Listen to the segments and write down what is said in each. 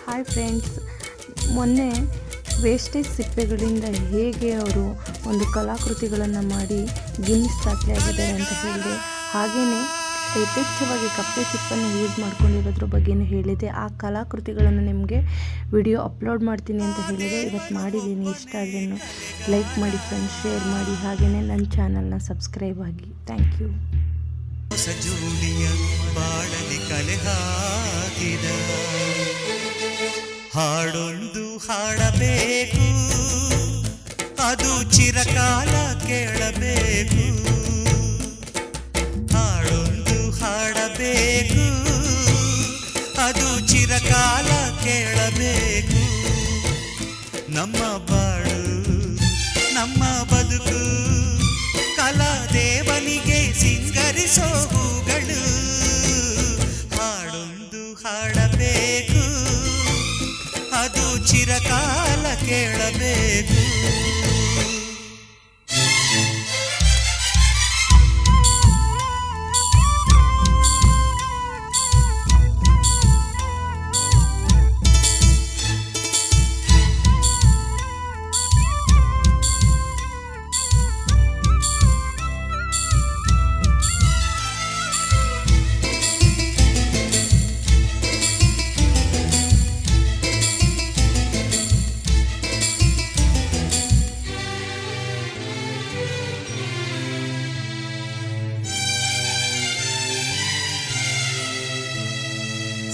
Hi friends, ಮೊನ್ನೆ wastage ಸಿಪ್ಪೆಗಳಿಂದ ಹೇಗೆ ಅವರು ಒಂದು ಕಲಾಕೃತಿಗಳನ್ನು ಮಾಡಿ ಗಿನ್ನಿಸ್ ದಾಖಲೆಯಾಗಿದ್ದಾರೆ ಅಂತ ಹೇಳಿದೆ. ಹಾಗೆಯೇ ಯಥೇಚ್ಛವಾಗಿ ಕಪ್ಪೆ ಚಿಪ್ಪನ್ನು ಯೂಸ್ ಮಾಡ್ಕೊಂಡಿರೋದ್ರ ಬಗ್ಗೆಯೂ ಹೇಳಿದೆ. ಆ ಕಲಾಕೃತಿಗಳನ್ನು ನಿಮಗೆ ವಿಡಿಯೋ ಅಪ್ಲೋಡ್ ಮಾಡ್ತೀನಿ ಅಂತ ಹೇಳಿದೆ. ಇವತ್ತು ಮಾಡಿದ್ದೀನಿ. ಇಷ್ಟ ಆದರೆ ಲೈಕ್ ಮಾಡಿ ಫ್ರೆಂಡ್ಸ್, ಶೇರ್ ಮಾಡಿ, ಹಾಗೆಯೇ ನನ್ನ ಚಾನಲ್ನ ಸಬ್ಸ್ಕ್ರೈಬ್ ಆಗಿ. Thank you. ಹಾಡೊಂದು ಹಾಡಬೇಕು, ಅದು ಚಿರಕಾಲ ಕೇಳಬೇಕು. ಹಾಡೊಂದು ಹಾಡಬೇಕು, ಅದು ಚಿರಕಾಲ ಕೇಳಬೇಕು. ನಮ್ಮ ಬಾಳು ನಮ್ಮ ಬದುಕು ಕಲಾದೇವನಿಗೆ ಸಿಂಗರಿಸೋ ಹೂಗಳು. ಹಾಡೊಂದು ಹಾಡಬೇಕು, ಅದು ಚಿರಕಾಲ ಕೇಳಬೇಕು.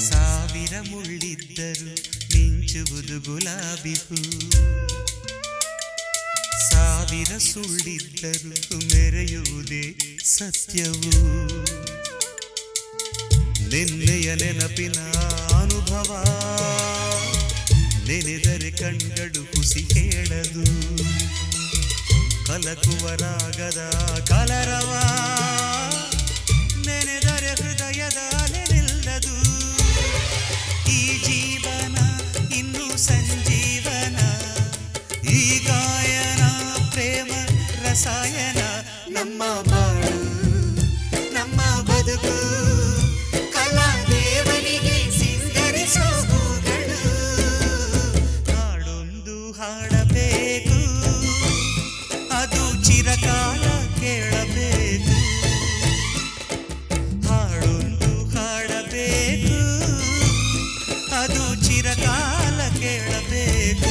ಸಾವಿರ ಮುಳ್ಳಿದ್ದರು ಮಿಂಚುವುದು ಗುಲಾಬಿ ಹೂ, ಸಾವಿರ ಸುಳ್ಳಿದ್ದರು ಮೆರೆಯುವುದೇ ಸತ್ಯವು. ನಿನ್ನೆಯ ನೆನಪಿನ ಅನುಭವ ನೆನೆದರೆ ಕಣ್ಗಳು ಹುಸಿ ಹೇಳದು. ಕಲಕುವ ರಾಗದ ಕಲರವ ನೆನೆದರೆ ಹೃದಯದ ಅಲೆ ನಿಲ್ಲದು. ಈ ಜೀವನ ಇನ್ನು ಸಂಜೀವನ, ಈ ಗಾಯನ ಪ್ರೇಮ ರಸಾಯನ. ನಮ್ಮ ಬಾಳು ನಮ್ಮ ಬದುಕು ಕಲಾದೇವನಿಗೆ ಸಿಂಗರಿಸೋ ಹೂಗಳು. ಹಾಡೊಂದು ಹಾಡಬೇಕು, ಅದು ಚಿರಕಾಲ ಕೇಳಬೇಕು. ಹಾಡೊಂದು ಹಾಡಬೇಕು, ಅದು ಚಿರಕಾಲ ಕೇಳಬೇಕು.